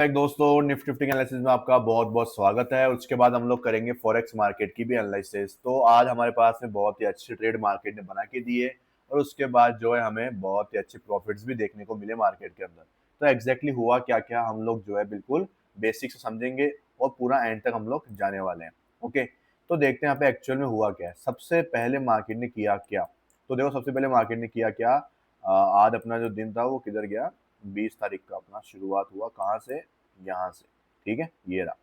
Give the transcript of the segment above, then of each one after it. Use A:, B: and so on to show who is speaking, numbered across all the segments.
A: एक दोस्तों Nifty fifty के एनालिसिस में आपका बहुत बहुत स्वागत है। उसके बाद हम लोग करेंगे फॉरेक्स मार्केट की भी एनालिसिस। तो आज हमारे पास में बहुत ही अच्छी ट्रेड मार्केट ने बना के दी है और उसके बाद जो है हमें बहुत ही अच्छे प्रॉफिट्स भी देखने को मिले मार्केट के अंदर। तो एग्जैक्टली हुआ क्या क्या हम लोग जो है बिल्कुल बेसिक से समझेंगे और पूरा एंड तक हम लोग जाने वाले हैं। ओके, तो देखते हैं यहाँ पे एक्चुअल में हुआ क्या है। सबसे पहले मार्केट ने किया क्या, तो देखो सबसे पहले मार्केट ने किया क्या। आज अपना जो दिन था वो किधर गया, 20 तारीख का अपना शुरुआत हुआ कहाँ से, यहाँ से। ठीक है, ये रहा।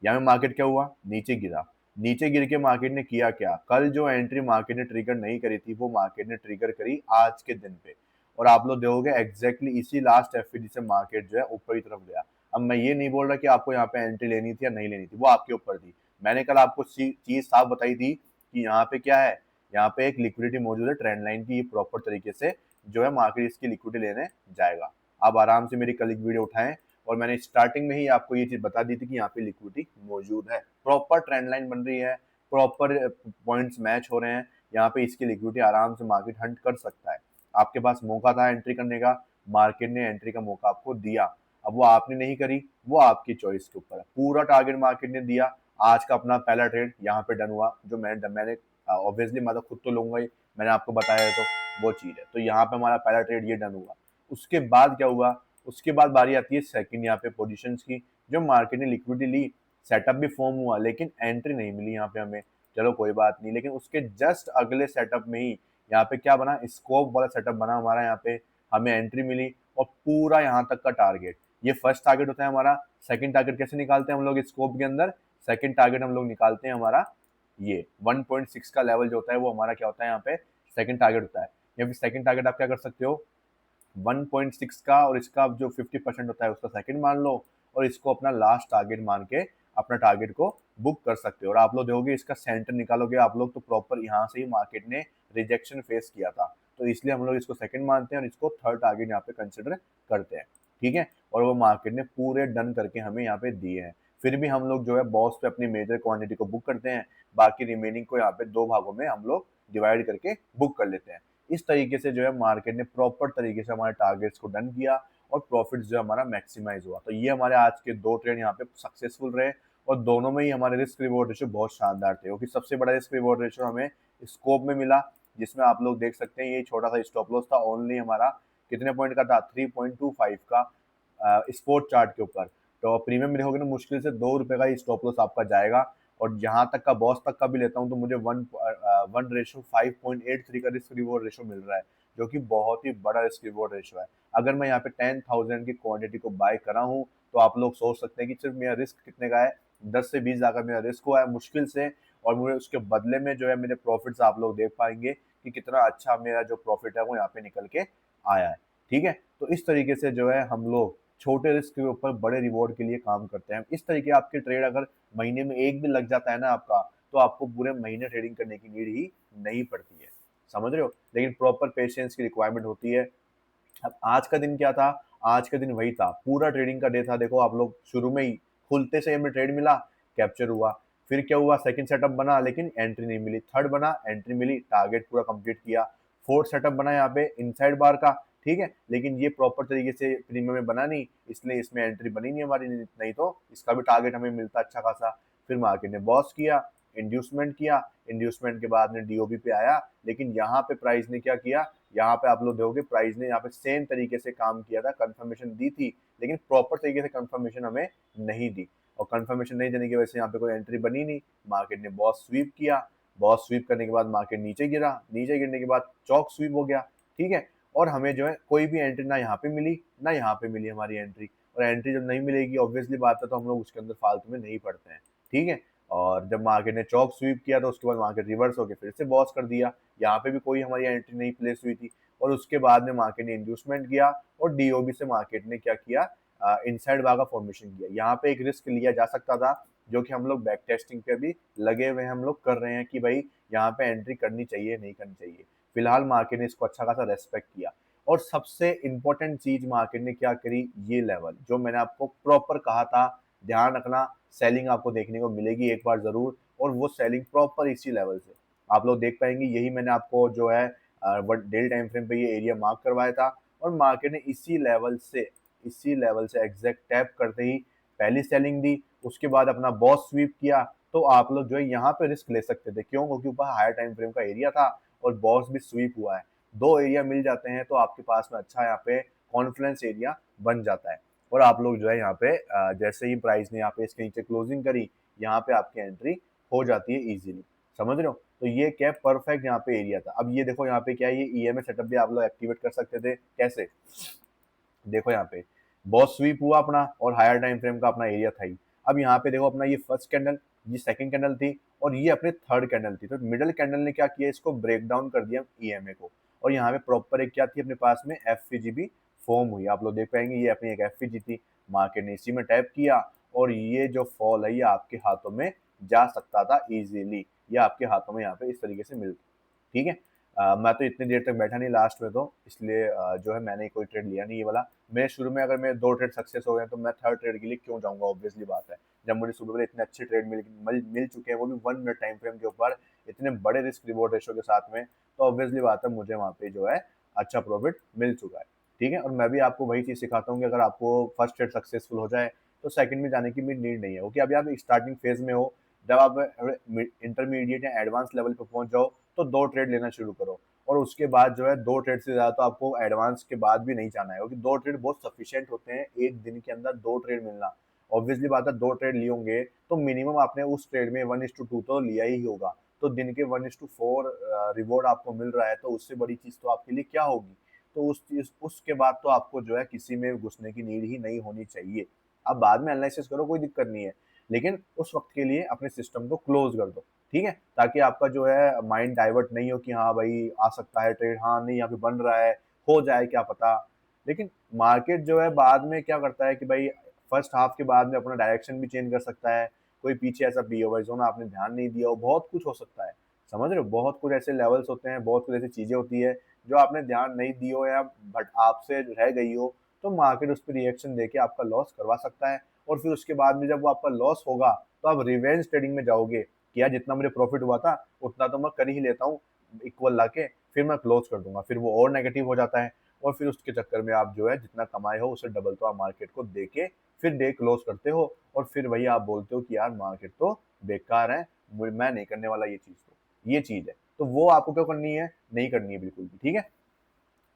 A: यहाँ में मार्केट क्या हुआ, नीचे गिरा। नीचे गिर के मार्केट ने किया क्या, कल जो एंट्री मार्केट ने ट्रिगर नहीं करी थी वो मार्केट ने ट्रिगर करी आज के दिन पे। और आप लोग देखोगे एग्जैक्टली इसी लास्ट एफईडी से मार्केट जो है ऊपर की तरफ गया। अब मैं ये नहीं बोल रहा कि आपको यहाँ पे एंट्री लेनी थी या नहीं लेनी थी, वो आपके ऊपर थी। मैंने कल आपको चीज साफ बताई थी कि यहाँ पे क्या है, यहाँ पे एक लिक्विडिटी मौजूद है ट्रेंड लाइन की, प्रॉपर तरीके से जो है मार्केट इसकी लिक्विडिटी लेने जाएगा। आप आराम से मेरी कल एक वीडियो उठाएं और मैंने स्टार्टिंग में ही आपको ये चीज बता दी थी कि यहाँ पे लिक्विडिटी मौजूद है, प्रॉपर ट्रेंड लाइन बन रही है, प्रॉपर पॉइंट्स मैच हो रहे हैं। यहाँ पे इसकी लिक्विडिटी आराम से मार्केट हंट कर सकता है। आपके पास मौका था एंट्री करने का, मार्केट ने एंट्री का मौका आपको दिया। अब वो आपने नहीं करी, वो आपकी चॉइस के ऊपर है। पूरा टारगेट मार्केट ने दिया। आज का अपना पहला ट्रेड यहाँ पे डन हुआ, जो मैंने ऑब्वियसली मैं तो खुद तो लूंगा ही, मैंने आपको बताया है तो वो चीज है। तो यहाँ पे हमारा पहला ट्रेड ये डन हुआ। उसके बाद क्या हुआ, उसके बाद बारी आती है सेकंड यहाँ पे पोजीशंस की, जो मार्केट ने लिक्विडिटी ली, सेटअप भी फॉर्म हुआ लेकिन एंट्री नहीं मिली यहाँ पे हमें। चलो कोई बात नहीं, लेकिन उसके जस्ट अगले सेटअप में ही यहाँ पे क्या बना, स्कोप वाला सेटअप बना हमारा। यहाँ पे हमें एंट्री मिली और पूरा यहाँ तक का टारगेट, ये फर्स्ट टारगेट होता है हमारा। सेकंड टारगेट कैसे निकालते हैं हम लोग स्कोप के अंदर, सेकंड टारगेट हम लोग निकालते हैं हमारा ये 1.6 का लेवल जो होता है वो हमारा क्या होता है यहाँ पे सेकंड टारगेट होता है। या फिर सेकंड टारगेट आप क्या कर सकते हो, 1.6 का और इसका जो 50% होता है उसका सेकंड मान लो और इसको अपना लास्ट टारगेट मान के अपना टारगेट को बुक कर सकते हो। और आप लोग देखोगे इसका सेंटर निकालोगे आप लोग तो प्रॉपर यहाँ से ही मार्केट ने रिजेक्शन फेस किया था, तो इसलिए हम लोग इसको सेकंड मानते हैं और इसको थर्ड टारगेट यहाँ पे कंसिडर करते हैं। ठीक है, और वो मार्केट ने पूरे डन करके हमें यहाँ पे दिए हैं। फिर भी हम लोग जो है बॉस पे अपनी मेजर क्वांटिटी को बुक करते हैं, बाकी रिमेनिंग को यहाँ पे दो भागों में हम लोग डिवाइड करके बुक कर लेते हैं। इस तरीके से जो है मार्केट ने प्रॉपर तरीके से हमारे टारगेट्स को डन किया और प्रॉफिट जो है हमारा मैक्सिमाइज हुआ। तो ये हमारे आज के दो ट्रेड यहाँ पे सक्सेसफुल रहे और दोनों में ही हमारे रिस्क रिवॉर्ड रेशियो बहुत शानदार थे, क्योंकि सबसे बड़ा रिस्क रिवॉर्ड रेशियो हमें स्कोप में मिला, जिसमें आप लोग देख सकते हैं ये छोटा सा स्टॉप लॉस था ओनली हमारा, कितने पॉइंट का था, 3.25 का स्पोर्ट चार्ट के ऊपर। तो प्रीमियम में देखोगे ना मुश्किल से ₹2 का स्टॉप लॉस आपका जाएगा। और जहां तक का बॉस तक का भी लेता हूँ तो मुझे 1:5.83 का रिस्क रिवॉर्ड रेशो मिल रहा है, जो कि बहुत ही बड़ा रिस्क रिवॉर्ड रेशो है। अगर मैं यहाँ पे 10,000 की क्वांटिटी को बाय करा हूँ तो आप लोग सोच सकते हैं कि सिर्फ मेरा रिस्क कितने का है, 10 से 20 हज़ार का मेरा रिस्क हुआ है मुश्किल से, और मुझे उसके बदले में जो है मेरे प्रॉफिट्स आप लोग देख पाएंगे कि कितना अच्छा मेरा जो प्रॉफिट है वो यहाँ पे निकल के आया है। ठीक है, तो इस तरीके से जो है हम लोग छोटे रिस्क के ऊपर बड़े रिवॉर्ड के लिए काम करते हैं। इस तरीके आपके ट्रेड अगर महीने में एक भी लग जाता है ना आपका, तो आपको पूरे महीने ट्रेडिंग करने की नीड ही नहीं पड़ती है। समझ रहे हो, लेकिन प्रॉपर पेशेंस की रिक्वायरमेंट होती है। अब आज का दिन क्या था, आज का दिन वही था, पूरा ट्रेडिंग का डे था। देखो आप लोग शुरू में ही खुलते से हमें ट्रेड मिला, कैप्चर हुआ। फिर क्या हुआ, सेकंड सेटअप बना लेकिन एंट्री नहीं मिली, थर्ड बना एंट्री मिली, टारगेट पूरा कंप्लीट किया। फोर्थ सेटअप बना यहाँ पे इनसाइड बार का, ठीक है, लेकिन ये प्रॉपर तरीके से प्रीमियम में बना नहीं, इसलिए इसमें एंट्री बनी नहीं हमारी, नहीं तो इसका भी टारगेट हमें मिलता अच्छा खासा। फिर मार्केट ने बॉस किया, इंड्यूसमेंट किया, इंड्यूसमेंट के बाद में डीओबी पे आया, लेकिन यहाँ पे प्राइस ने क्या किया, यहाँ पे आप लोग देखोगे प्राइस ने यहाँ पे सेम तरीके से काम किया था, कंफर्मेशन दी थी लेकिन प्रॉपर तरीके से कंफर्मेशन हमें नहीं दी। और कंफर्मेशन नहीं देने की वजह से यहाँ पे कोई एंट्री बनी नहीं, मार्केट ने बॉस स्वीप किया, बॉस स्वीप करने के बाद मार्केट नीचे गिरा, नीचे गिरने के बाद चौक स्वीप हो गया। ठीक है, और हमें जो है कोई भी एंट्री ना यहाँ पे मिली ना यहाँ पे मिली हमारी एंट्री। और एंट्री जब नहीं मिलेगी ऑब्वियसली बात है तो हम लोग उसके अंदर फालतू में नहीं पड़ते हैं। ठीक है, और जब मार्केट ने चौक स्वीप किया तो उसके बाद मार्केट रिवर्स होकर फिर से बॉस कर दिया, यहाँ पे भी कोई हमारी एंट्री नहीं प्लेस हुई थी। और उसके बाद में मार्केट ने इंड्यूसमेंट किया और डीओबी से मार्केट ने क्या किया, इनसाइड बार का फॉर्मेशन किया। यहाँ पे एक रिस्क लिया जा सकता था, जो कि हम लोग बैक टेस्टिंग पे भी लगे हुए हैं, हम लोग कर रहे हैं कि भाई यहाँ पे एंट्री करनी चाहिए नहीं करनी चाहिए। फिलहाल मार्केट ने इसको अच्छा खासा रेस्पेक्ट किया। और सबसे इंपॉर्टेंट चीज मार्केट ने क्या करी, ये लेवल जो मैंने आपको प्रॉपर कहा था, ध्यान रखना, सेलिंग आपको देखने को मिलेगी एक बार जरूर, और वो सेलिंग प्रॉपर इसी लेवल से आप लोग देख पाएंगे। यही मैंने आपको जो है डेली टाइम फ्रेम पे ये एरिया मार्क करवाया था और मार्केट ने इसी लेवल से इसी लेवल से एग्जैक्ट टैप करते ही पहली सेलिंग दी, उसके बाद अपना बॉस स्वीप किया, तो आप लोग जो है यहाँ पे रिस्क ले सकते थे। क्यों? क्योंकि ऊपर हायर टाइम फ्रेम का एरिया था और बॉस भी स्वीप हुआ है। 2 एरिया मिल जाते हैं तो आपके पास में अच्छा यहाँ पे कॉन्फिडेंस एरिया बन जाता है और आप लोग जो है यहाँ पे जैसे ही प्राइस ने यहाँ पे इसके नीचे क्लोजिंग करी, यहाँ पे आपकी एंट्री हो जाती है इजीली। समझ रहे हो? तो ये क्या परफेक्ट यहाँ पे एरिया था। अब ये देखो यहाँ पे क्या है, ये ईएमए सेटअप भी आप लोग एक्टिवेट कर सकते थे। कैसे? देखो यहाँ पे बॉस स्वीप हुआ अपना और हायर टाइम फ्रेम का अपना एरिया था ही। अब यहाँ पे देखो अपना ये फर्स्ट कैंडल, ये सेकंड कैंडल थी और ये अपने थर्ड कैंडल थी। तो मिडल कैंडल ने क्या किया, इसको ब्रेक डाउन कर दिया ईएमए को और यहाँ पे प्रॉपर एक क्या थी अपने पास में, एफवीजी भी फॉर्म हुई। आप लोग देख पाएंगे ये अपनी एक एफवीजी थी, मार्केट ने इसी में टैप किया और ये जो फॉल है ये आपके हाथों में जा सकता था इजीली, ये आपके हाथों में यहाँ पे इस तरीके से मिलता। ठीक है। मैं तो इतनी देर तक बैठा नहीं लास्ट में, तो इसलिए जो है मैंने कोई ट्रेड लिया नहीं ये वाला। मैं शुरू में अगर मेरे 2 ट्रेड सक्सेस हो गए तो मैं थर्ड ट्रेड के लिए क्यों जाऊंगा, ऑब्वियसली बात है। जब मुझे सुबह में इतने अच्छे ट्रेड मिल चुके हैं, वो भी 1 मिनट टाइम फ्रेम के ऊपर, इतने बड़े रिस्क रिवॉर्ड रेशो के साथ में, तो ऑब्वियसली बात है मुझे वहाँ पे जो है अच्छा प्रॉफिट मिल चुका है। ठीक है। और मैं भी आपको वही चीज़ सिखाता हूँ कि अगर आपको फर्स्ट ट्रेड सक्सेसफुल हो जाए तो सेकंड में जाने की भी नीड नहीं है, क्योंकि अभी आप स्टार्टिंग फेज में हो। जब आप इंटरमीडिएट या एडवांस लेवल पे पहुंच जाओ तो 2 ट्रेड लेना शुरू करो और उसके बाद जो है 2 ट्रेड से ज़्यादा तो आपको एडवांस के बाद भी नहीं जाना है, क्योंकि 2 ट्रेड बहुत सफिशिएंट होते हैं एक दिन के अंदर 2 ट्रेड मिलना। ऑब्वियसली बात है 2 ट्रेड लिए होंगे तो मिनिमम आपने उस ट्रेड में 1:2 तो लिया ही होगा, तो दिन के 1:4 रिवॉर्ड आपको मिल रहा है, तो उससे बड़ी चीज़ तो आपके लिए क्या होगी। तो उस चीज़ उसके बाद तो आपको जो है किसी में घुसने की नीड ही नहीं होनी चाहिए। आप बाद में एनालिसिस करो, कोई दिक्कत नहीं है, लेकिन उस वक्त के लिए अपने सिस्टम को क्लोज कर दो। ठीक है, ताकि आपका जो है माइंड डाइवर्ट नहीं हो कि हाँ भाई आ सकता है ट्रेड, हाँ नहीं यहाँ पे बन रहा है, हो जाए क्या पता। लेकिन मार्केट जो है बाद में क्या करता है कि भाई फर्स्ट हाफ के बाद में अपना डायरेक्शन भी चेंज कर सकता है। कोई पीछे ऐसा पीओवाई जोन आपने ध्यान नहीं दिया हो, बहुत कुछ हो सकता है। समझ रहे हो? बहुत कुछ ऐसे लेवल्स होते हैं, बहुत कुछ ऐसी चीजें होती है जो आपने ध्यान नहीं दी हो या बट आपसे रह गई हो, तो मार्केट उस पर रिएक्शन देके आपका लॉस करवा सकता है। और फिर उसके बाद में जब वो आपका लॉस होगा तो आप रिवेंज ट्रेडिंग में जाओगे कि यार जितना मुझे प्रॉफिट हुआ था उतना तो मैं कर ही लेता हूँ इक्वल लाके, फिर मैं क्लोज कर दूंगा। फिर वो और नेगेटिव हो जाता है और फिर उसके चक्कर में आप जो है जितना कमाए हो उससे डबल तो आप मार्केट को दे के फिर डे क्लोज करते हो और फिर वही आप बोलते हो कि यार मार्केट तो बेकार है, मैं नहीं करने वाला ये चीज़। तो ये चीज़ है, तो वो आपको क्यों करनी है, नहीं करनी है बिल्कुल भी। ठीक है,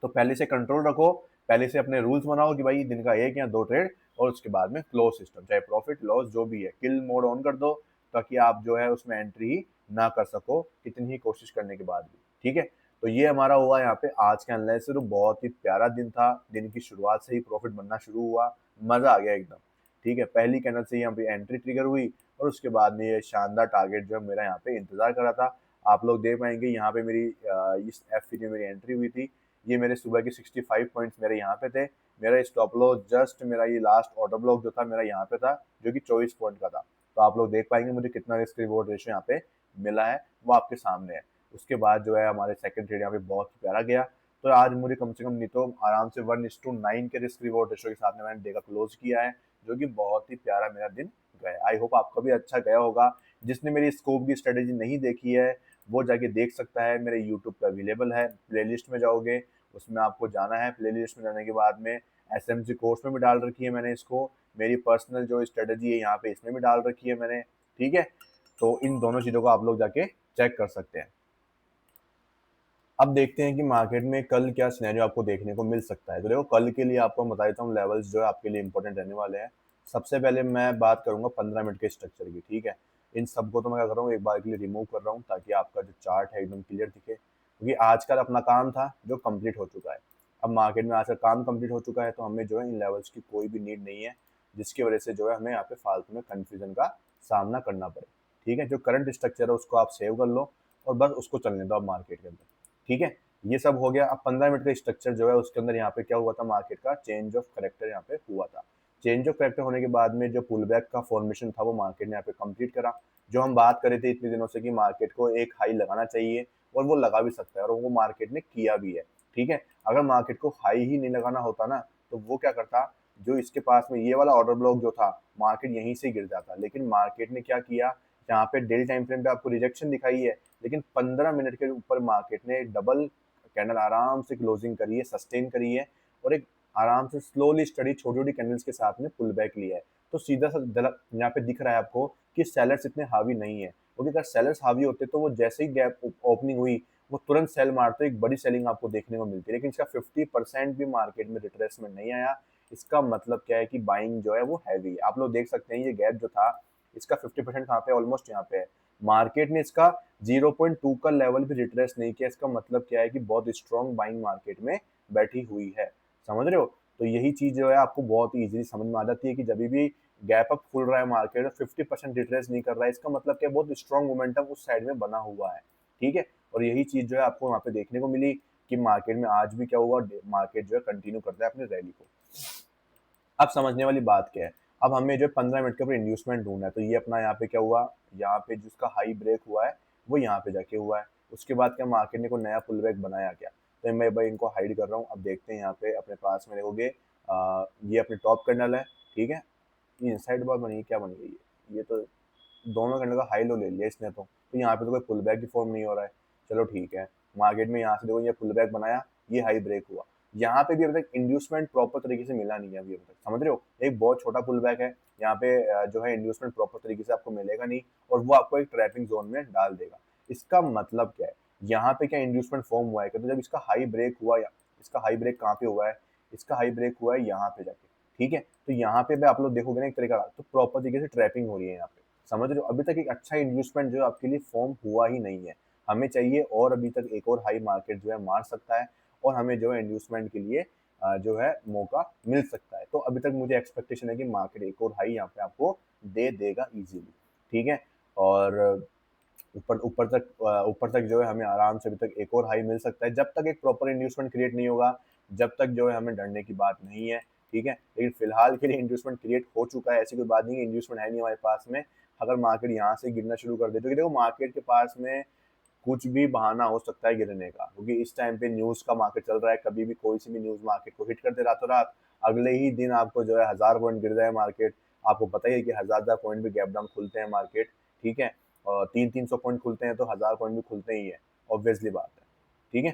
A: तो पहले से कंट्रोल रखो, पहले से अपने रूल्स बनाओ कि भाई दिन का 1 या 2 ट्रेड और उसके बाद में क्लोज सिस्टम, चाहे प्रॉफिट लॉस जो भी है, किल मोड ऑन कर दो ताकि आप जो है उसमें एंट्री ना कर सको कितनी ही कोशिश करने के बाद भी। ठीक है, तो ये हमारा हुआ यहाँ पे आज का एनालिसिस। बहुत ही प्यारा दिन था, दिन की शुरुआत से ही प्रॉफिट बनना शुरू हुआ, मजा आ गया एकदम। ठीक है, पहली कैंडल से यहाँ पे एंट्री ट्रिगर हुई और उसके बाद में ये शानदार टारगेट जो है मेरा यहाँ पे इंतजार कर रहा था। आप लोग देख पाएंगे यहाँ पे मेरी इस एफ में मेरी एंट्री हुई थी। ये मेरे सुबह के 65 पॉइंट्स मेरे यहाँ पे थे। मेरा स्टॉप लॉस जस्ट मेरा ये लास्ट ऑर्डर ब्लॉक जो था मेरा यहाँ पे था, जो कि 24 पॉइंट का था। तो आप लोग देख पाएंगे मुझे कितना रिस्क रिवॉर्ड रेशियो यहाँ पे मिला है, वो आपके सामने है। उसके बाद जो है हमारे सेकंड ट्रेड यहाँ पे बहुत ही प्यारा गया। तो आज मुझे कम से कम नहीं तो आराम से 1:9 के रिस्क रिवॉर्ड रेशियो के साथ में मैंने डे का क्लोज किया है, जो कि बहुत ही प्यारा मेरा दिन गया। आई होप आपका भी अच्छा गया होगा। जिसने मेरी स्कोप की स्ट्रेटेजी नहीं देखी है वो जाके देख सकता है, मेरे यूट्यूब पे अवेलेबल है। प्लेलिस्ट में जाओगे, उसमें आपको जाना है। प्लेलिस्ट में जाने के बाद में एसएमसी कोर्स में भी डाल रखी है मैंने इसको, मेरी पर्सनल जो स्ट्रेटेजी है यहाँ पे इसमें भी डाल रखी है मैंने। ठीक है, तो इन दोनों चीज़ों को आप लोग जाके चेक कर सकते हैं। अब देखते हैं कि मार्केट में कल क्या सिनेरियो आपको देखने को मिल सकता है। तो देखो कल के लिए आपको बता देता हूँ लेवल्स जो है आपके लिए इंपॉर्टेंट रहने वाले हैं। सबसे पहले मैं बात करूंगा 15 मिनट के स्ट्रक्चर की। ठीक है, इन सबको तो मैं क्या कर रहा हूँ एक बार के लिए रिमूव कर रहा हूँ ताकि आपका जो चार्ट है एकदम क्लियर दिखे, क्योंकि आज का अपना काम था जो कंप्लीट हो चुका है। अब मार्केट में आज का काम कंप्लीट हो चुका है तो हमें जो है इन लेवल्स की कोई भी नीड नहीं है, जिसकी वजह से जो है हमें यहाँ पे फालतू में कन्फ्यूजन का सामना करना पड़े। ठीक है, जो करंट स्ट्रक्चर है उसको आप सेव कर लो और बस उसको चलने दो आप मार्केट के अंदर। ठीक है, ये सब हो गया। अब 15 मिनट का स्ट्रक्चर जो है उसके अंदर यहाँ पे क्या हुआ था, मार्केट का चेंज ऑफ करेक्टर यहाँ पे हुआ था। चेंज ऑफ करेक्टर होने के बाद में जो पुल बैक का फॉर्मेशन था वो मार्केट ने यहाँ पे कंप्लीट करा। जो हम बात कर रहे थे इतने दिनों से कि मार्केट को एक हाई लगाना चाहिए और वो लगा भी सकता है, और वो मार्केट ने किया भी है। ठीक है, अगर मार्केट को हाई ही नहीं लगाना होता ना तो वो क्या करता, जो इसके पास में ये वाला ऑर्डर ब्लॉक जो था मार्केट यहीं से गिर जाता। लेकिन मार्केट ने क्या किया, यहाँ पे डेली टाइम फ्रेम पे आपको रिजेक्शन दिखाई है, लेकिन 15 मिनट के ऊपर मार्केट ने डबल कैंडल आराम से क्लोजिंग करी है, सस्टेन करी है और एक आराम से स्लोली स्टडी छोटी छोटी कैंडल्स के साथ में पुल बैक लिया है। तो सीधा सा यहाँ पे दिख रहा है आपको कि सेलर्स इतने हावी नहीं है, क्योंकि अगर सेलर्स हावी होते तो वो जैसे ही गैप ओपनिंग हुई वो तुरंत सेल मारते, एक बड़ी सेलिंग आपको देखने को मिलती है। लेकिन इसका 50% भी मार्केट में रिट्रेसमेंट नहीं आया। इसका मतलब क्या है कि बाइंग जो है वो हैवी है। आप लोग देख सकते हैं ये गैप जो था इसका 50% कहाँ पे, ऑलमोस्ट यहाँ पे है। मार्केट ने इसका 0.2 का लेवल भी रिट्रेस नहीं किया। इसका मतलब क्या है कि बहुत स्ट्रॉन्ग बाइंग मार्केट में बैठी हुई है। समझ रहे हो? तो यही चीज जो है आपको बहुत ही इजीली समझ में आ जाती है कि जब भी गैप अप खुल रहा है मार्केट और 50% रिट्रेस नहीं कर रहा है, इसका मतलब क्या, बहुत स्ट्रॉन्ग मोमेंटम उस साइड में बना हुआ है। ठीक है, और यही चीज जो है आपको वहाँ पे देखने को मिली कि मार्केट में आज भी क्या हुआ, मार्केट जो है कंटिन्यू करता है अपनी रैली को। अब समझने वाली बात क्या है, अब हमें जो 15 मिनट के ऊपर इंड्यूसमेंट ढूंढना है। तो ये अपना यहाँ पे क्या हुआ, यहाँ पे जिसका हाई ब्रेक हुआ है वो यहाँ पे जाके हुआ है। उसके बाद क्या मार्केट ने कोई नया पुल बैक बनाया क्या? तो मैं भाई इनको हाइड कर रहा हूँ। अब देखते हैं यहाँ पे अपने पास में देखोगे, ये अपनी टॉप कैंडल है। ठीक है, ये इनसाइड बार बनी है, क्या बन गई है ये? तो दोनों कैंडल का हाई लो ले लिया इसने। तो यहाँ पे तो कोई पुल बैक भी फॉर्म नहीं हो रहा है। चलो ठीक है, मार्केट में यहाँ से देखो ये पुल बैक बनाया, ये हाई ब्रेक हुआ। यहाँ पे भी अभी तक इंड्यूसमेंट प्रॉपर तरीके से मिला नहीं है अभी तक। समझ रहे हो? एक बहुत छोटा पुल बैक है यहाँ पे, जो है इंड्यूसमेंट प्रॉपर तरीके से आपको मिलेगा नहीं, और वो आपको एक ट्रैपिंग जोन में डाल देगा। इसका मतलब क्या है, यहाँ पे क्या इंड्यूसमेंट फॉर्म हुआ है? तो जब इसका हाई ब्रेक हुआ, इसका हाई ब्रेक कहाँ पे हुआ है? इसका हाई ब्रेक हुआ है यहाँ पे जाके। ठीक है, तो यहाँ पे भी आप लोग देखोगे ना एक तरीका, तो प्रॉपर तरीके से ट्रैपिंग हो रही है यहाँ पे। समझ रहे हो? अभी तक एक अच्छा इन्वेस्टमेंट जो आपके लिए फॉर्म हुआ ही नहीं है। हमें चाहिए और अभी तक एक और हाई मार्केट जो है मार सकता है, और हमें जो है इन्वेस्टमेंट के लिए जो है मौका मिल सकता है। तो अभी तक मुझे एक्सपेक्टेशन है कि मार्केट एक और हाई यहाँ पे आपको दे देगा इजीली। ठीक है, और ऊपर ऊपर तक जो है हमें आराम से अभी तक एक और हाई मिल सकता है, जब तक एक प्रॉपर इंड्यूसमेंट क्रिएट नहीं होगा, जब तक जो है हमें डरने की बात नहीं है। ठीक है, लेकिन फिलहाल के लिए इंड्यूसमेंट क्रिएट हो चुका है, ऐसी कोई बात नहीं है इंड्यूसमेंट है नहीं हमारे पास में। अगर मार्केट यहाँ से गिरना शुरू कर दे, तो देखो मार्केट के पास में कुछ भी बहाना हो सकता है गिरने का, क्योंकि इस टाइम पे न्यूज का मार्केट चल रहा है। कभी भी कोई सी भी न्यूज मार्केट को हिट कर दे रातों रात, अगले ही दिन आपको जो है 1000 पॉइंट गिर जाए मार्केट। आपको पता ही है कि 1000 पॉइंट भी गैप डाउन खुलते हैं मार्केट। ठीक है, और 300-300 पॉइंट खुलते हैं तो 1000 पॉइंट भी खुलते ही है, ऑब्वियसली बात है। ठीक है,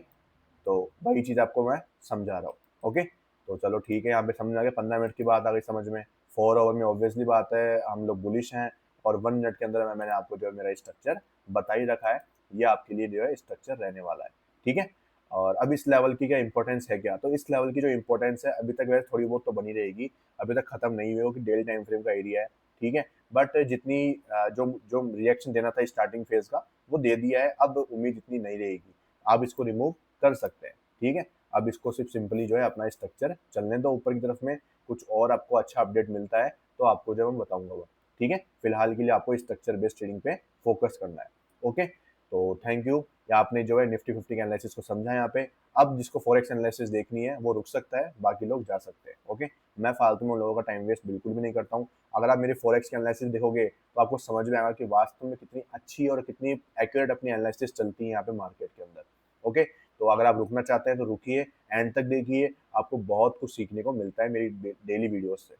A: तो वही चीज आपको मैं समझा रहा हूँ। ओके, तो चलो ठीक है, यहाँ पे समझ आ गया। 15 मिनट की बात आ गई समझ में। 4 ओवर में ऑब्वियसली बात है हम लोग बुलिश हैं, और 1 मिनट के अंदर मैंने आपको जो है मेरा स्ट्रक्चर बता ही रखा है। ये आपके लिए जो है स्ट्रक्चर रहने वाला है। ठीक है, और अब इस लेवल की क्या इंपॉर्टेंस है क्या? तो इस लेवल की जो इंपॉर्टेंस है अभी तक वैसे थोड़ी बहुत तो बनी रहेगी, अभी तक खत्म नहीं हुई, क्योंकि डेली टाइम फ्रेम का एरिया है। ठीक है, बट जितनी जो जो रिएक्शन देना था स्टार्टिंग फेज का वो दे दिया है, अब उम्मीद इतनी नहीं रहेगी। आप इसको रिमूव कर सकते हैं। ठीक है, अब इसको सिर्फ सिंपली जो है अपना स्ट्रक्चर चलने दो ऊपर की तरफ में, कुछ और आपको अच्छा अपडेट मिलता है तो आपको जब मैं बताऊंगा वो। ठीक है, फिलहाल के लिए आपको स्ट्रक्चर बेस्ड ट्रेडिंग पे फोकस करना है। ओके, तो थैंक यू। या आपने जो है निफ्टी 50 के एनालिसिस को समझा यहाँ पे। अब जिसको फॉरेक्स एनालिसिस देखनी है वो रुक सकता है, बाकी लोग जा सकते हैं। ओके, मैं फालतू में उन लोगों का टाइम वेस्ट बिल्कुल भी नहीं करता हूँ। अगर आप मेरे फॉरेक्स के एनालिसिस देखोगे तो आपको समझ में आएगा कि वास्तव में कितनी अच्छी और कितनी एक्यूरेट अपनी एनालिसिस चलती है यहाँ पे मार्केट के अंदर। ओके, तो अगर आप रुकना चाहते हैं तो रुकिए, एंड तक देखिए, आपको बहुत कुछ सीखने को मिलता है मेरी डेली वीडियोस से।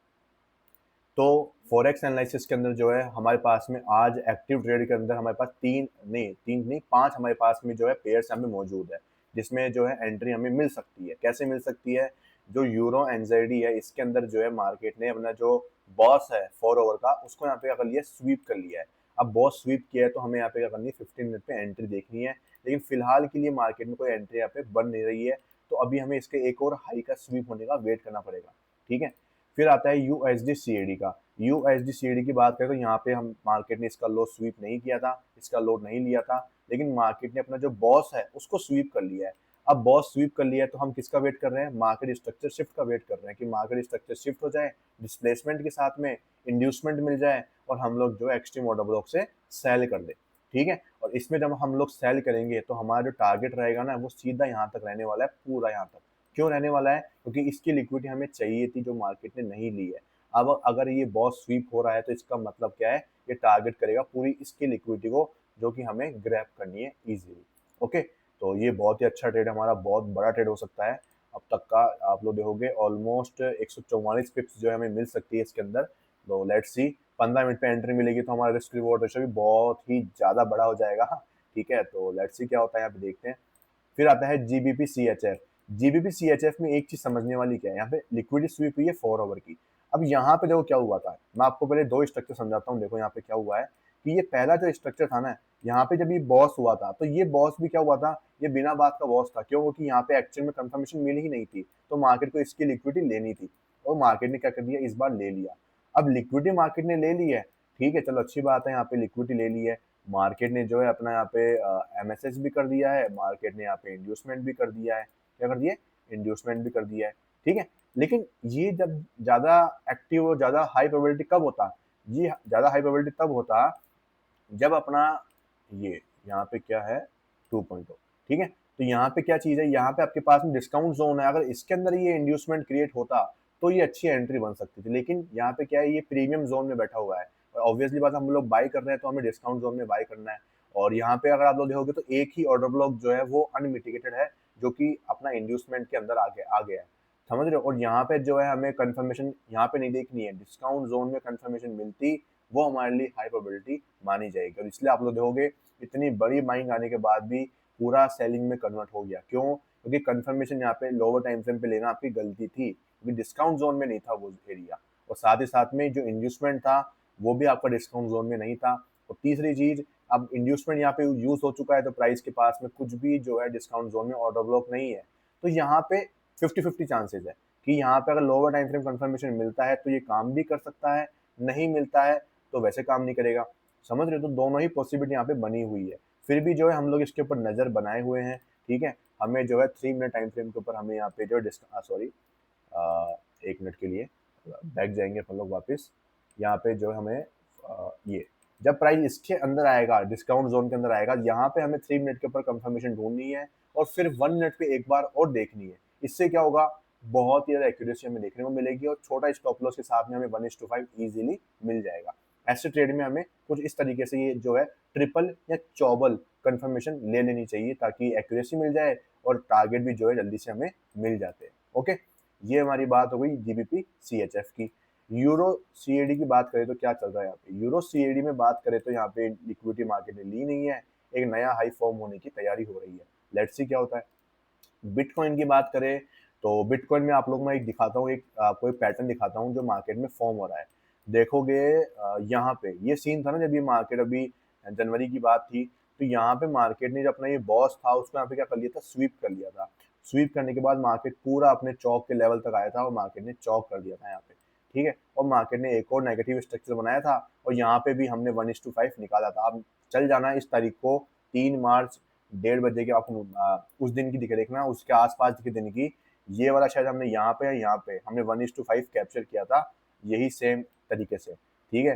A: तो फॉरेक्स एनालिसिस के अंदर जो है हमारे पास में आज एक्टिव ट्रेड के अंदर हमारे पास तीन नहीं 5 हमारे पास में जो है पेयर्स हमें मौजूद है, जिसमें जो है एंट्री हमें मिल सकती है। कैसे मिल सकती है? जो यूरो एनजेडी है इसके अंदर जो है मार्केट ने अपना जो बॉस है 4 ओवर का उसको यहाँ पे क्या कर लिया, स्वीप कर लिया है। अब बॉस स्वीप किया है तो हमें यहाँ पे क्या करनी है, 15 मिनट पे एंट्री देखनी है। लेकिन फिलहाल के लिए मार्केट में कोई एंट्री यहाँ पे बन नहीं रही है, तो अभी हमें इसके एक और हाई का स्वीप होने का वेट करना पड़ेगा। ठीक है, फिर आता है यूएसडी सीएडी का। यूएसडी सीएडी की बात करें तो यहाँ पे हम मार्केट ने इसका लो स्वीप नहीं किया था, इसका लो नहीं लिया था, लेकिन मार्केट ने अपना जो बॉस है उसको स्वीप कर लिया है। अब बॉस स्वीप कर लिया है तो हम किसका वेट कर रहे हैं? मार्केट स्ट्रक्चर शिफ्ट का वेट कर रहे हैं कि मार्केट स्ट्रक्चर शिफ्ट हो जाए, डिस्प्लेसमेंट के साथ में इंड्यूसमेंट मिल जाए, और हम लोग जो है एक्सट्रीम ऑर्डर ब्लॉक से सेल कर दे। ठीक है, और इसमें जब हम लोग सेल करेंगे तो हमारा जो टारगेट रहेगा ना वो सीधा यहाँ तक रहने वाला है, पूरा यहाँ तक। क्यों रहने वाला है? क्योंकि इसकी लिक्विडिटी हमें चाहिए थी जो मार्केट ने नहीं ली है। अब अगर ये बॉस स्वीप हो रहा है तो इसका मतलब क्या है, ये टारगेट करेगा पूरी इसकी लिक्विडिटी को, जो कि हमें ग्रैब करनी है इजीली। ओके, तो ये बहुत ही अच्छा ट्रेड, हमारा बहुत बड़ा ट्रेड हो सकता है अब तक का। आप लोग देखोगे ऑलमोस्ट 144 पिप्स जो है हमें मिल सकती है इसके अंदर। तो लेट्स सी, 15 मिनट पे एंट्री मिलेगी तो हमारा रिस्क रिवॉर्ड रेशियो भी बहुत ही ज़्यादा बड़ा हो जाएगा। ठीक है, तो लेट्स सी क्या होता है यहाँ पे देखते हैं। फिर आता है जीबीपी सीएचएफ। जीबीपी सीएचएफ में एक चीज समझने वाली क्या है, यहाँ पे लिक्विडिटी स्वीप हुई है 4 आवर की। अब यहाँ पे देखो क्या हुआ था, मैं आपको पहले दो स्ट्रक्चर समझाता हूँ। देखो यहाँ पे क्या हुआ है कि ये पहला जो स्ट्रक्चर था ना, यहाँ पे जब ये बॉस हुआ था तो ये बॉस भी क्या हुआ था, ये बिना बात का बॉस था। क्यों? क्योंकि यहाँ पे एक्चुअल में कंफर्मेशन मिल ही नहीं थी, तो मार्केट को इसकी लिक्विडिटी लेनी थी और मार्केट ने क्या कर दिया, इस बार ले लिया। अब लिक्विडिटी मार्केट ने ले ली है, ठीक है, चलो अच्छी बात है, यहाँ पे लिक्विडिटी ले ली है मार्केट ने, जो है अपना यहाँ पे एमएसएस भी कर दिया है, मार्केट ने यहाँ पे इंड्यूसमेंट भी कर दिया है। क्या कर दिया? इंड्यूसमेंट भी कर दिया है, ठीक है। लेकिन ये जब ज्यादा एक्टिव और ज्यादा हाई प्रोबेबिलिटी कब होता, जी ज्यादा हाई प्रोबेबिलिटी तब होता जब अपना ये यहाँ पे क्या है 2.0, ठीक है। तो यहाँ पे क्या चीज है, यहाँ पे आपके पास में डिस्काउंट जोन है, अगर इसके अंदर ये इंड्यूसमेंट क्रिएट होता तो ये अच्छी एंट्री बन सकती थी। लेकिन यहाँ पे क्या है, ये प्रीमियम जोन में बैठा हुआ है और ऑब्वियसली बात, हम लोग बाई कर रहे हैं तो हमें डिस्काउंट जोन में बाई करना है। और यहाँ पे अगर आप लोग देखोगे तो एक ही ऑर्डर ब्लॉक जो है वो अनमिटिगेटेड है, जो कि अपना इंड्यूसमेंट के अंदर आ गया है, समझ रहे हो। और यहाँ पे जो है हमें कंफर्मेशन यहाँ पे नहीं देखनी है, डिस्काउंट जोन में कंफर्मेशन मिलती वो हमारे लिए हाई प्रोबेबिलिटी मानी जाएगी। और इसलिए आप लोग देखोगे इतनी बड़ी बाइंग आने के बाद भी पूरा सेलिंग में कन्वर्ट हो गया। क्यों? क्योंकि कंफर्मेशन यहाँ पे लोअर टाइम फ्रेम पे लेना आपकी गलती थी, क्योंकि डिस्काउंट जोन में नहीं था वो एरिया, और साथ ही साथ में जो इंड्यूसमेंट था वो भी आपका डिस्काउंट जोन में नहीं था। और तीसरी चीज, अब इंड्यूसमेंट यहाँ पे यूज हो चुका है तो प्राइस के पास में कुछ भी जो है डिस्काउंट जोन में ऑर्डर ब्लॉक नहीं है। तो यहाँ पे 50-50 चांसेस है कि यहाँ पे अगर लोअर टाइम फ्रेम कंफर्मेशन मिलता है तो ये काम भी कर सकता है, नहीं मिलता है तो वैसे काम नहीं करेगा, समझ रहे हो। तो दोनों ही पॉसिबिलिटी यहाँ पे बनी हुई है। फिर भी जो है हम लोग इसके ऊपर नजर बनाए हुए हैं, ठीक है। हमें जो है 3 मिनट टाइम फ्रेम के ऊपर हमें यहाँ पे जो सॉरी 1 मिनट के लिए बैक जाएंगे अपन लोग वापस। यहाँ पे जो हमें ये जब प्राइस इसके अंदर आएगा, डिस्काउंट जोन के अंदर आएगा, यहाँ पे हमें 3 मिनट के ऊपर कंफर्मेशन ढूंढनी है और फिर 1 मिनट पे एक बार और देखनी है। इससे क्या होगा, बहुत ही ज्यादा एक्यूरेसी हमें देखने को मिलेगी और छोटा स्टॉप लॉस के साथ में हमें 1:5 इजीली मिल जाएगा। ऐसे ट्रेड में हमें कुछ इस तरीके से ये जो है ट्रिपल या चौबल कंफर्मेशन ले लेनी चाहिए, ताकि एक्यूरेसी मिल जाए और टारगेट भी जो है जल्दी से हमें मिल जाते हैं। ओके, ये हमारी बात हो गई जीबीपी सीएचएफ की। यूरो सीएडी की बात करें तो क्या चल रहा है यहाँ पे, यूरो सीएडी में बात करें तो यहाँ पे लिक्विडिटी मार्केट ने ली नहीं है, एक नया हाई फॉर्म होने की तैयारी हो रही है। लेट्स सी क्या होता है। बिटकॉइन की बात करें तो बिटकॉइन में आप लोग मैं एक दिखाता हूँ, एक आपको एक पैटर्न दिखाता हूँ जो मार्केट में फॉर्म हो रहा है। देखोगे यहाँ पे ये सीन था ना, जब ये मार्केट अभी जनवरी की बात थी, तो यहाँ पे मार्केट ने जो अपना ये बॉस था उसको यहाँ पे क्या कर लिया था, स्वीप कर लिया था। स्वीप करने के बाद मार्केट पूरा अपने चौक के लेवल तक आया था और मार्केट ने चौक कर दिया था यहाँ पे, ठीक है। और मार्केट ने एक और नेगेटिव स्ट्रक्चर बनाया था और यहाँ पे भी हमने 1:5 निकाला था। अब चल जाना इस तारीख को 3 मार्च 1:30 बजे के, आपको उस दिन की दिखे देखना, उसके आसपास के दिन की, ये वाला शायद हमने यहाँ पे या यहाँ पे हमने 1:5 कैप्चर किया था, यही सेम तरीके से, ठीक है।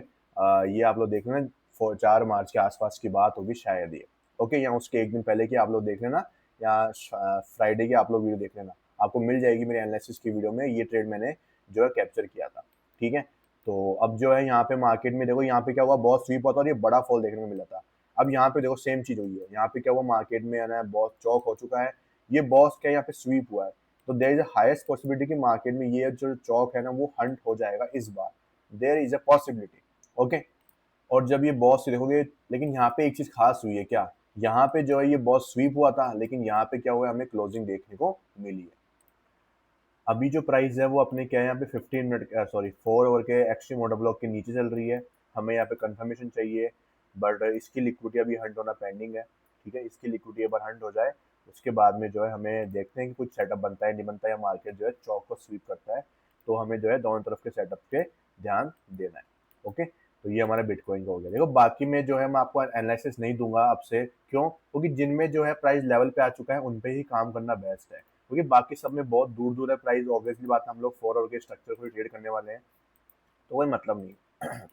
A: ये आप लोग देख लेना 4 मार्च के आसपास की बात होगी शायद ये, ओके। या उसके एक दिन पहले की आप लोग देख लेना, या फ्राइडे की आप लोग वीडियो देख लेना, आपको मिल जाएगी मेरे एनालिसिस की वीडियो में, ये ट्रेड मैंने जो है कैप्चर किया था, ठीक है। तो अब जो है यहाँ पे मार्केट में देखो, यहाँ पे क्या हुआ, बहुत स्वीप होता और ये बड़ा फॉल देखने को मिला था। अब यहाँ पे देखो सेम चीज हुई है, यहाँ पे क्या हुआ, मार्केट में है ना बहुत चौक हो चुका है, ये बॉस क्या यहाँ पे स्वीप हुआ है। तो there is a highest possibility कि मार्केट में ये जो चौक है ना वो हंट हो जाएगा इस बार, there is a possibility, okay. और जब ये बॉस देखोगे, लेकिन यहाँ पे एक चीज खास हुई है क्या, यहाँ पे जो है ये बॉस स्वीप हुआ था, लेकिन यहाँ पे क्या हुआ है, हमें क्लोजिंग देखने को मिली है। अभी जो प्राइस है वो अपने क्या है, यहाँ पे 15 मिनट सॉरी 4 आवर के एक्सट्रीम ऑर्डर ब्लॉक के नीचे चल रही है। हमें यहाँ पे कंफर्मेशन चाहिए, बट इसकी लिक्विडिटी अभी हंट होना पेंडिंग है, ठीक है। इसकी लिक्विडिटी एक बार हंट हो जाए उसके बाद में जो है हमें देखते हैं कि कुछ सेटअप बनता है नहीं बनता है, या मार्केट जो है चौक को स्वीप करता है, तो हमें जो है दोनों तरफ के सेटअप पे ध्यान देना है, ओके। तो ये हमारा बिटकॉइन का हो गया। देखो बाकी में जो है मैं आपको एनालिसिस नहीं दूंगा अब से, क्यों? क्योंकि जिनमें जो है प्राइस लेवल पे आ चुका है उन पे ही काम करना बेस्ट है, क्योंकि बाकी सब में बहुत दूर दूर है प्राइस। ऑब्वियसली बात है, हम लोग 4 आवर के स्ट्रक्चर को ट्रेड करने वाले हैं, तो कोई मतलब नहीं है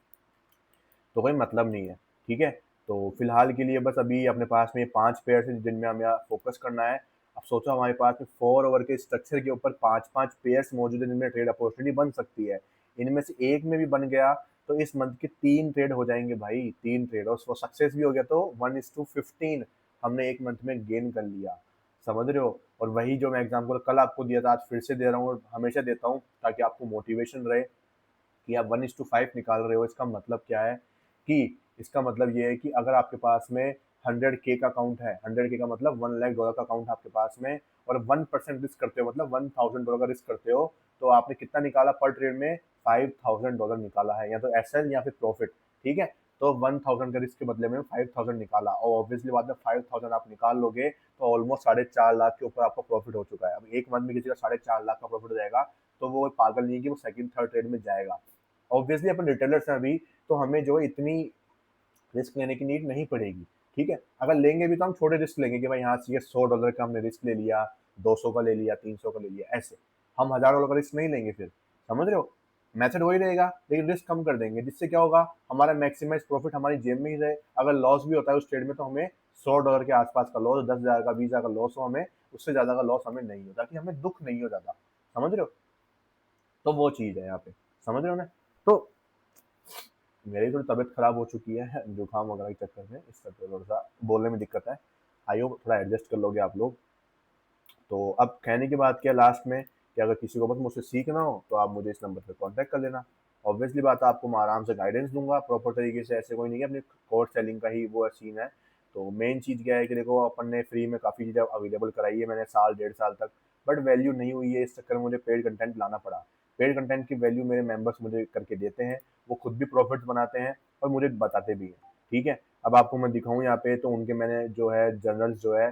A: तो कोई मतलब नहीं है, ठीक है। तो फिलहाल के लिए बस अभी अपने पास में 5 पेयर है जिनमें हमें फोकस करना है। अब सोचो हमारे पास में 4 आवर के स्ट्रक्चर के ऊपर 5-5 पेयर्स मौजूद है जिनमें ट्रेड अपॉर्चुनिटी बन सकती है। इनमें से एक में भी बन गया तो इस मंथ के 3 ट्रेड हो जाएंगे भाई, 3 ट्रेड, और सक्सेस भी हो गया तो 1:15 हमने एक मंथ में गेन कर लिया, समझ रहे हो। और वही जो मैं एग्जाम्पल कल आपको दिया था आज फिर से दे रहा हूँ और हमेशा देता हूँ, ताकि आपको मोटिवेशन रहे कि आप 1:5 निकाल रहे हो। इसका मतलब क्या है कि इसका मतलब ये है कि अगर आपके पास में 100K का अकाउंट है, 100K का मतलब $1 लाख का अकाउंट आपके पास में, और 1% रिस्क करते हो मतलब $1000 का रिस्क करते हो, तो आपने कितना निकाला पर ट्रेड में? $5000 निकाला है, या तो एसएल या फिर प्रॉफिट, ठीक है। तो 1000 का रिस्क के बदले में 5000 निकाला, और ऑब्वियसली बात है 5000 आप निकाल लोगे तो ऑलमोस्ट 4.5 लाख के ऊपर आपका प्रॉफिट हो चुका है। अब एक मंथ में किसी का 4.5 लाख का प्रॉफिट हो जाएगा तो वो पागल नहीं है कि वो सेकंड थर्ड ट्रेड में जाएगा। ऑब्वियसली अपन रिटेलर्स हैं अभी, तो हमें जो है इतनी रिस्क लेने की नीड नहीं पड़ेगी, ठीक है। अगर लेंगे भी तो हम छोटे रिस्क लेंगे कि भाई हाँ ये $100 का हमने रिस्क ले लिया, 200 का ले लिया, 300 का ले लिया, ऐसे हम $1000 का रिस्क नहीं लेंगे। फिर समझ रहे हो, मैथड वही रहेगा, लेकिन रिस्क कम कर देंगे, जिससे क्या होगा, हमारा मैक्सिमाइज प्रॉफिट हमारी जेब में ही रहे। अगर लॉस भी होता है उस ट्रेड में तो हमें $100 के आसपास का लॉस, 10,000 का, 20,000 का लॉस हो, हमें उससे ज्यादा का लॉस हमें नहीं हो, ताकि हमें दुख नहीं हो ज्यादा। समझ रहे हो, तो वो चीज है यहाँ पे, समझ रहे हो ना। तो मेरी थोड़ी तबीयत खराब हो चुकी है जुकाम वगैरह के चक्कर में, इस चक्कर में थोड़ा सा बोलने में दिक्कत है। आई होप थोड़ा एडजस्ट कर लोगे आप लोग। तो अब कहने की बात क्या लास्ट में, कि अगर किसी को बस मुझसे सीखना हो तो आप मुझे इस नंबर पर कांटेक्ट कर लेना। ऑब्वियसली बात है, आपको मैं आराम से गाइडेंस दूंगा प्रॉपर तरीके से, ऐसे कोई नहीं है अपनी कोर्स सेलिंग का ही वो सीन है। तो मेन चीज़ क्या है कि देखो, अपन ने फ्री में काफ़ी चीज़ें अवेलेबल कराई है मैंने साल 1.5 साल तक, बट वैल्यू नहीं हुई है, इस चक्कर में मुझे पेड कंटेंट लाना पड़ा। पेड कंटेंट की वैल्यू मेरे मेंबर्स मुझे करके देते हैं, वो खुद भी प्रॉफिट बनाते हैं और मुझे बताते भी हैं, ठीक है। अब आपको मैं दिखाऊं यहाँ पे, तो उनके मैंने जो है जनरल्स जो है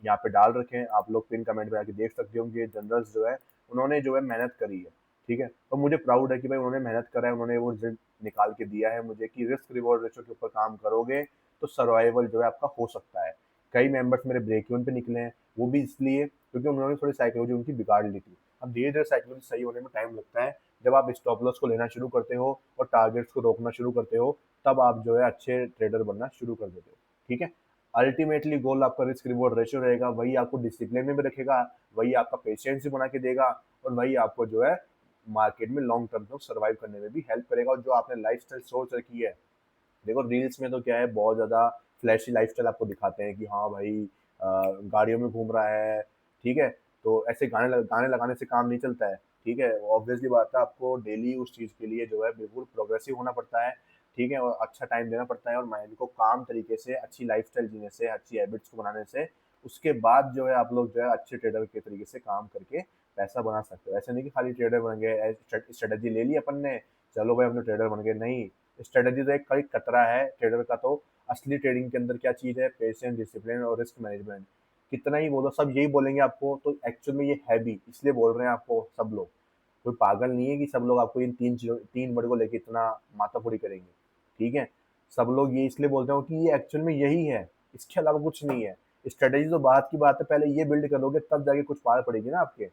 A: यहाँ पे डाल रखे हैं, आप लोग पिन कमेंट में आके देख सकते हो कि जनरल्स जो है उन्होंने जो है मेहनत करी है, ठीक है। और मुझे प्राउड है कि भाई उन्होंने मेहनत करा है, उन्होंने वो रिजल्ट निकाल के दिया है मुझे, कि रिस्क रिवॉर्ड रेशो के ऊपर काम करोगे तो सर्वाइवल जो है आपका हो सकता है। कई मेंबर्स मेरे ब्रेक इवन पे निकले हैं, वो भी इसलिए क्योंकि उन्होंने थोड़ी साइकोलॉजी उनकी बिगाड़ ली थी। अब धीरे धीरे साइकोलॉजी सही होने में टाइम लगता है, जब आप स्टॉप लॉस को लेना शुरू करते हो और टारगेट्स को रोकना शुरू करते हो, तब आप जो है अच्छे ट्रेडर बनना शुरू कर देते हो, ठीक है। अल्टीमेटली गोल आपका रिस्क रिवॉर्ड रेशियो रहेगा, वही आपको डिसिप्लिन में भी रखेगा, वही आपका पेशेंस भी बना के देगा, और वही आपको जो है मार्केट में लॉन्ग टर्म तक सर्वाइव करने में भी हेल्प करेगा। और जो आपने लाइफस्टाइल सोच रखी है, देखो रील्स में तो क्या है, बहुत ज़्यादा फ्लैशी लाइफस्टाइल आपको दिखाते हैं कि हाँ भाई गाड़ियों में घूम रहा है, ठीक है। तो ऐसे गाने लगाने से काम नहीं चलता है, ठीक है। ऑब्वियसली बात है, आपको डेली उस चीज़ के लिए जो है बिल्कुल प्रोग्रेसिव होना पड़ता है, ठीक है, और अच्छा टाइम देना पड़ता है, और माइंड को काम तरीके से अच्छी लाइफस्टाइल जीने से, अच्छी हैबिट्स को बनाने से, उसके बाद जो है आप लोग जो है अच्छे ट्रेडर के तरीके से काम करके पैसा बना सकते हो। ऐसा नहीं कि खाली ट्रेडर बन गए, स्ट्रेटेजी ले ली अपन ने, चलो भाई हम तो ट्रेडर बन गए, नहीं। स्ट्रेटेजी तो एक कड़ी कतरा है ट्रेडर का, तो असली ट्रेडिंग के अंदर क्या चीज़ है, पेशेंस, डिसिप्लिन और रिस्क मैनेजमेंट। कितना ही बोलो सब यही बोलेंगे आपको, तो एक्चुअल में ये है भी, इसलिए बोल रहे हैं आपको सब लोग। कोई पागल नहीं है कि सब लोग आपको इन तीन वर्ड को लेके इतना माथाफोड़ी करेंगे, ठीक है। सब लोग ये इसलिए बोलते हो कि ये एक्चुअल में यही है, इसके अलावा कुछ नहीं है। स्ट्रेटेजी तो बात की बात है, पहले ये बिल्ड करोगे तब जाके कुछ पार पड़ेगी ना आपके।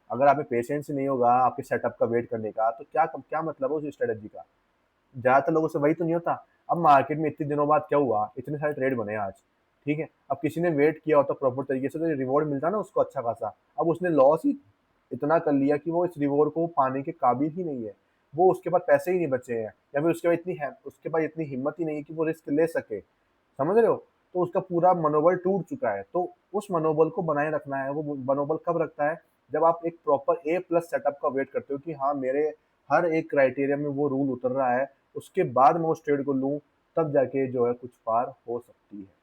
A: अगर आप में पेशेंस नहीं होगा आपके सेटअप का वेट करने का, तो क्या क्या मतलब है उस स्ट्रेटेजी का। ज्यादातर लोगों से वही तो नहीं होता। अब मार्केट में इतने दिनों बाद क्या हुआ, इतने सारे ट्रेड बने आज, ठीक है। अब किसी ने वेट किया होता प्रॉपर तरीके से तो रिवॉर्ड मिलता ना उसको अच्छा खासा। अब उसने लॉस ही इतना कर लिया कि वो इस रिवॉर्ड को पाने के काबिल ही नहीं है, वो उसके पास पैसे ही नहीं बचे हैं, या फिर उसके पास इतनी हिम्मत ही नहीं है कि वो रिस्क ले सके। समझ रहे हो, तो उसका पूरा मनोबल टूट चुका है। तो उस मनोबल को बनाए रखना है। वो मनोबल कब रखता है, जब आप एक प्रॉपर ए प्लस सेटअप का वेट करते हो कि हाँ मेरे हर एक क्राइटेरिया में वो रूल उतर रहा है, उसके बाद मैं उस ट्रेड को लूँ, तब जाके जो है कुछ पार हो सकती है।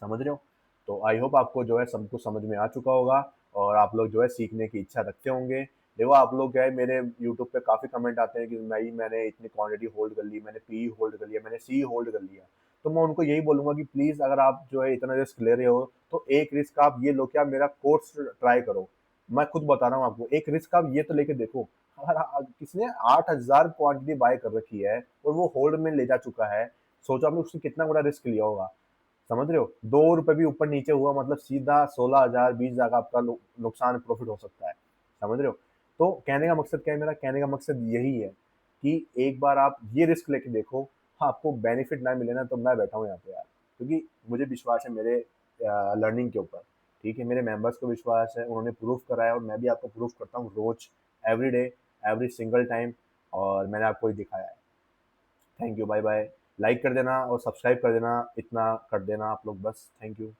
A: समझ रहे हो। तो आई होप आपको जो है सब कुछ समझ में आ चुका होगा, और आप लोग जो है सीखने की इच्छा रखते होंगे। देखो आप लोग क्या है, मेरे यूट्यूब पे काफ़ी कमेंट आते हैं कि मैंने इतनी क्वांटिटी होल्ड कर ली, मैंने पी होल्ड कर लिया, मैंने सी होल्ड कर लिया। तो मैं उनको यही बोलूंगा कि प्लीज़ अगर आप जो है इतना रिस्क ले रहे हो, तो एक रिस्क आप ये लो कि आप मेरा कोर्स ट्राई करो। मैं खुद बता रहा हूँ आपको, एक रिस्क आप ये तो लेके देखो। अगर किसने 8,000 क्वांटिटी बाय कर रखी है और वो होल्ड में ले जा चुका है, सोचो आपने उसने कितना बड़ा रिस्क लिया होगा। समझ रहे हो, 2 रुपए भी ऊपर नीचे हुआ मतलब सीधा 16,000 20,000 का आपका नुकसान प्रॉफिट हो सकता है। समझ रहे हो। तो कहने का मकसद क्या है, मेरा कहने का मकसद यही है कि एक बार आप ये रिस्क लेके देखो। हाँ, आपको बेनिफिट ना मिले ना, तो मैं बैठा हूँ यहाँ पे यार, क्योंकि मुझे विश्वास है मेरे लर्निंग के ऊपर, ठीक है। मेरे मेंबर्स को विश्वास है, उन्होंने प्रूफ करा है, और मैं भी आपको प्रूफ करता हूँ रोज, every day, every single time, और मैंने आपको ही दिखाया है। Thank you, bye bye. Like कर देना और सब्सक्राइब कर देना, इतना कर देना आप लोग बस। Thank you.